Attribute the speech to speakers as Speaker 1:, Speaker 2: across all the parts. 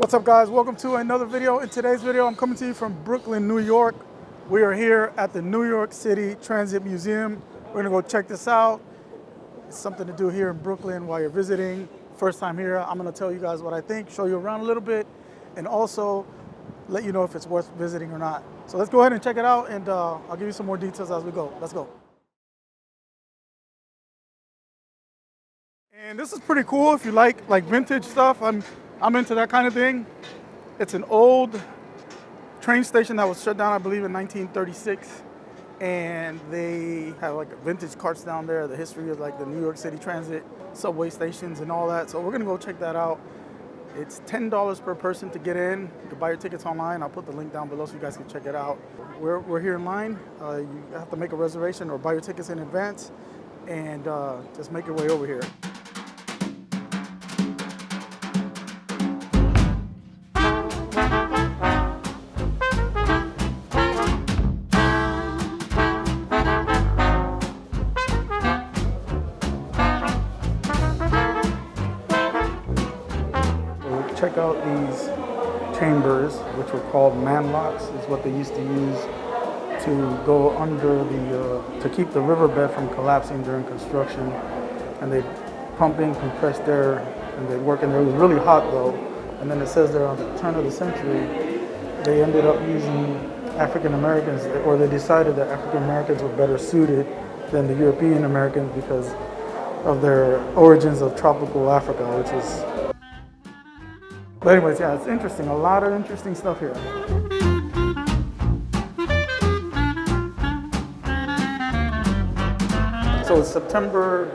Speaker 1: What's up, guys? Welcome to another video. In today's video, I'm coming to you from Brooklyn, New York. We are here at the New York City Transit Museum. We're gonna go check this out. It's something to do here in Brooklyn while you're visiting. First time here, I'm gonna tell you guys what I think, show you around a little bit, and also let you know if it's worth visiting or not. So let's go ahead and check it out, and I'll give you some more details as we go. Let's go. And this is pretty cool if you like vintage stuff. I'm into that kind of thing. It's an old train station that was shut down, I believe, in 1936. And they have like vintage carts down there, the history of like the New York City Transit subway stations and all that. So we're gonna go check that out. It's $10 per person to get in. You can buy your tickets online. I'll put the link down below so you guys can check it out. We're here in line. You have to make a reservation or buy your tickets in advance and just make your way over here. Check out these chambers, which were called manlocks, is what they used to use to go under to keep the riverbed from collapsing during construction. And they pump in compressed air and they work in there. It was really hot though. And then it says there on the turn of the century, they ended up using African Americans, or they decided that African Americans were better suited than the European Americans because of their origins of tropical Africa, which is. But anyways, yeah, it's interesting. A lot of interesting stuff here. So it's September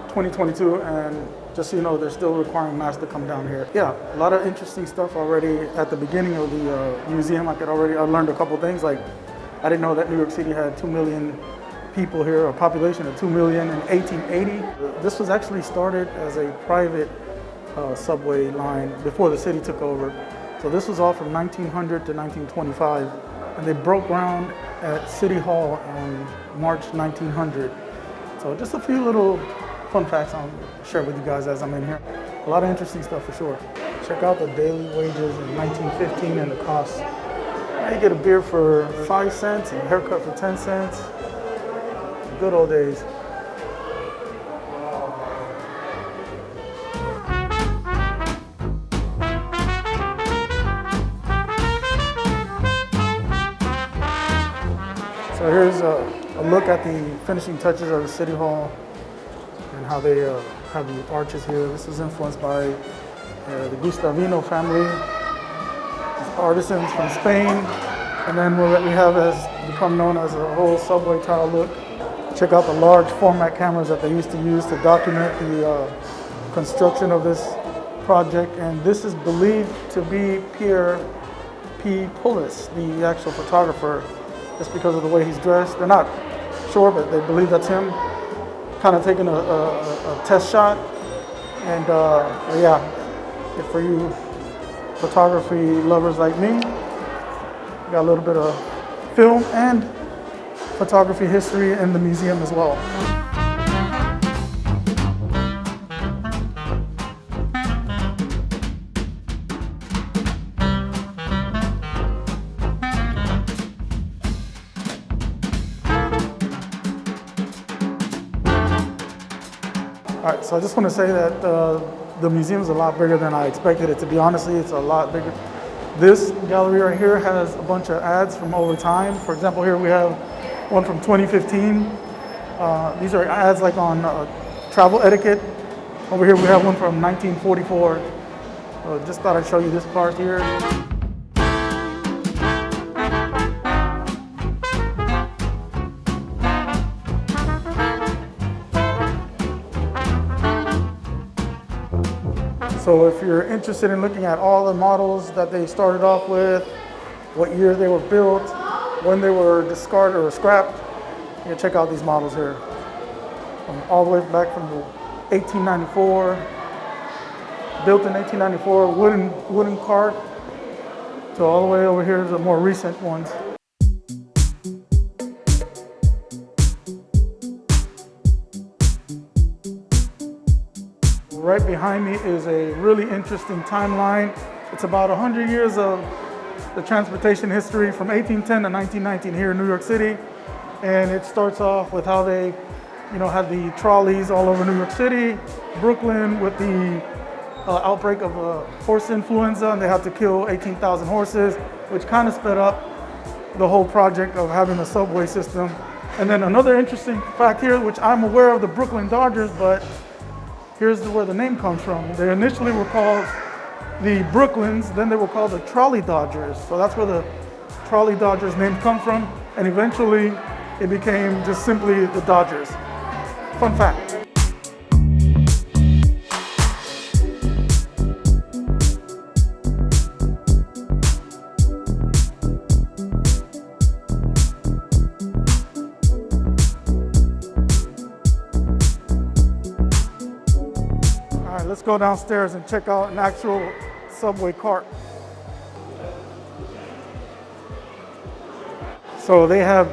Speaker 1: 2022, and just so you know, they're still requiring masks to come down here. Yeah, a lot of interesting stuff already. At the beginning of the museum, I learned a couple things. Like, I didn't know that New York City had 2 million people here, a population of 2 million in 1880. This was actually started as a private subway line before the city took over. So this was all from 1900 to 1925, and they broke ground at City Hall in March 1900. So just a few little fun facts I'll share with you guys as I'm in here. A lot of interesting stuff for sure. Check out the daily wages in 1915 and the costs. You get a beer for 5 cents and a haircut for 10 cents. Good old days. So here's a look at the finishing touches of the City Hall and how they have the arches here. This is influenced by the Gustavino family, artisans from Spain. And then what we have has become known as a whole subway tile look. Check out the large format cameras that they used to use to document the construction of this project. And this is believed to be Pierre P. Pulis, the actual photographer, just because of the way he's dressed. They're not sure, but they believe that's him, kind of taking a test shot. And yeah, if for you photography lovers like me, got a little bit of film and photography history in the museum as well. All right, so I just want to say that the museum is a lot bigger than I expected it to be. Honestly, it's a lot bigger. This gallery right here has a bunch of ads from over time. For example, here we have one from 2015. These are ads like on travel etiquette. Over here we have one from 1944. Just thought I'd show you this part here. So if you're interested in looking at all the models that they started off with, what year they were built, when they were discarded or scrapped, you can check out these models here. All the way back from 1894, built in 1894, wooden cart, to all the way over here to the more recent ones. Right behind me is a really interesting timeline It's about 100 years of the transportation history from 1810 to 1919 here in New York City. And it starts off with how they, had the trolleys all over New York City, Brooklyn with the outbreak of horse influenza, and they had to kill 18,000 horses, which kind of sped up the whole project of having a subway system. And then another interesting fact here, which I'm aware of the Brooklyn Dodgers, but here's where the name comes from. They initially were called the Brooklyns, then they were called the Trolley Dodgers. So that's where the Trolley Dodgers name come from, and eventually it became just simply the Dodgers. Fun fact. All right, let's go downstairs and check out an actual subway cart. So they have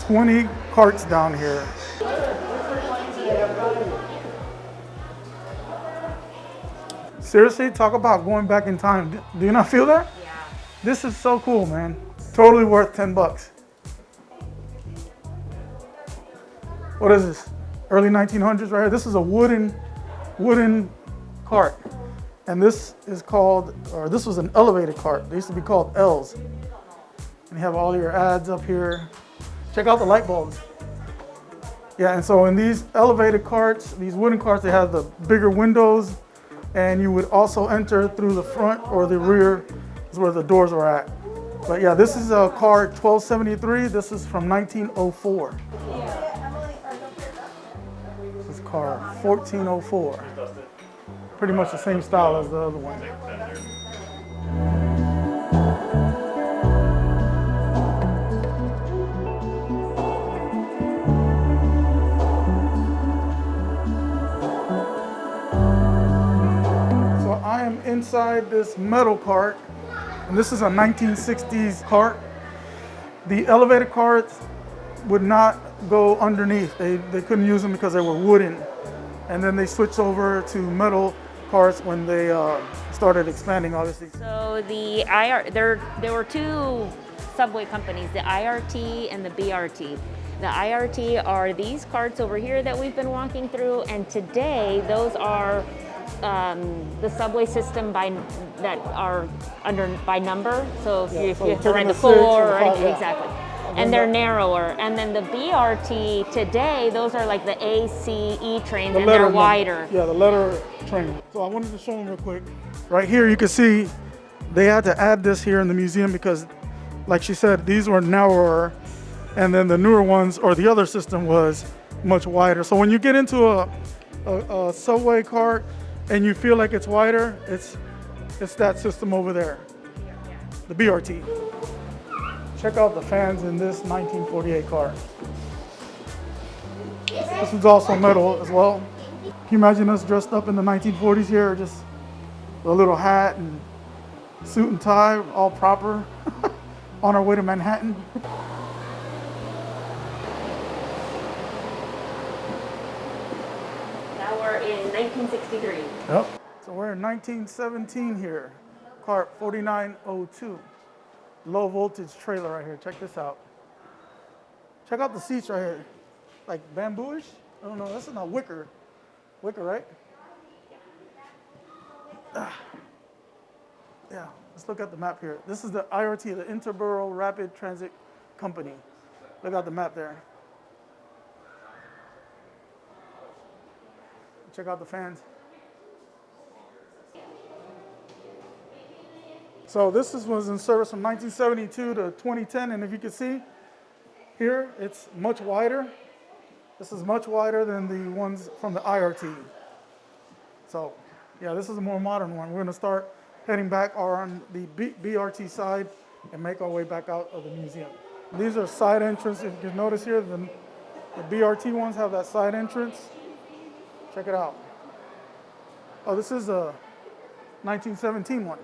Speaker 1: 20 carts down here. Seriously, talk about going back in time. Do you not feel that?
Speaker 2: Yeah.
Speaker 1: This is so cool, man. Totally worth 10 bucks. What is this? Early 1900s right here. This is a wooden cart. And this is called, or this was an elevated cart. They used to be called L's. And you have all your ads up here. Check out the light bulbs. Yeah, and so in these elevated carts, these wooden carts, they have the bigger windows, and you would also enter through the front or the rear is where the doors are at. But yeah, this is a car 1273. This is from 1904. This is car 1404. Pretty much the same style as the other one. I am inside this metal cart, and this is a 1960s cart. The elevated carts would not go underneath. They couldn't use them because they were wooden. And then they switched over to metal carts when they started expanding, obviously.
Speaker 2: So there were two subway companies, the IRT and the BRT. The IRT are these carts over here that we've been walking through, and today those are the subway system that are by number. So if you have to rent a 4 or anything, exactly. And they're narrower. And then the BRT today, those are like the ACE trains, and they're wider.
Speaker 1: Yeah, the letter train. So I wanted to show them real quick. Right here, you can see they had to add this here in the museum because, like she said, these were narrower, and then the newer ones or the other system was much wider. So when you get into a subway cart and you feel like it's wider, it's that system over there, the BRT. Check out the fans in this 1948 car. This is also metal as well. Can you imagine us dressed up in the 1940s here, just a little hat and suit and tie, all proper, on our way to Manhattan?
Speaker 2: Now we're in 1963.
Speaker 1: Yep. So we're in 1917 here, cart 4902. Low voltage trailer right here. Check this out. Check out the seats right here. Like bambooish? I don't know. This is not wicker. Wicker, right? Yeah. Let's look at the map here. This is the IRT, the Interborough Rapid Transit Company. Look at the map there. Check out the fans. So this was in service from 1972 to 2010, and if you can see here, it's much wider. This is much wider than the ones from the IRT. So yeah, this is a more modern one. We're gonna start heading back on the BRT side and make our way back out of the museum. These are side entrances. If you can notice here, the BRT ones have that side entrance. Check it out. Oh, this is a 1917 one.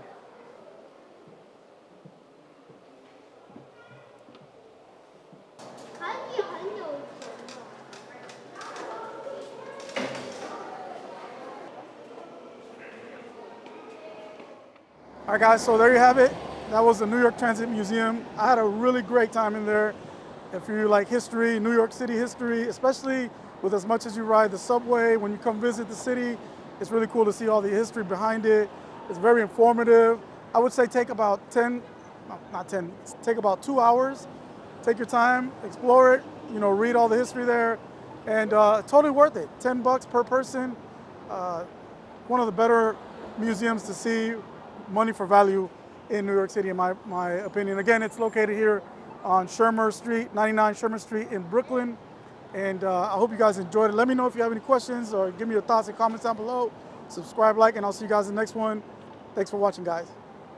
Speaker 1: All right, guys, so there you have it. That was the New York Transit Museum. I had a really great time in there. If you like history, New York City history, especially with as much as you ride the subway, when you come visit the city, it's really cool to see all the history behind it. It's very informative. I would say take about take about 2 hours. Take your time, explore it, read all the history there, and totally worth it. $10 per person. One of the better museums to see, money for value in New York City, in my opinion. Again, it's located here on Schermerhorn Street, 99 Schermerhorn Street in Brooklyn. And I hope you guys enjoyed it. Let me know if you have any questions or give me your thoughts and comments down below. Subscribe, like, and I'll see you guys in the next one. Thanks for watching, guys.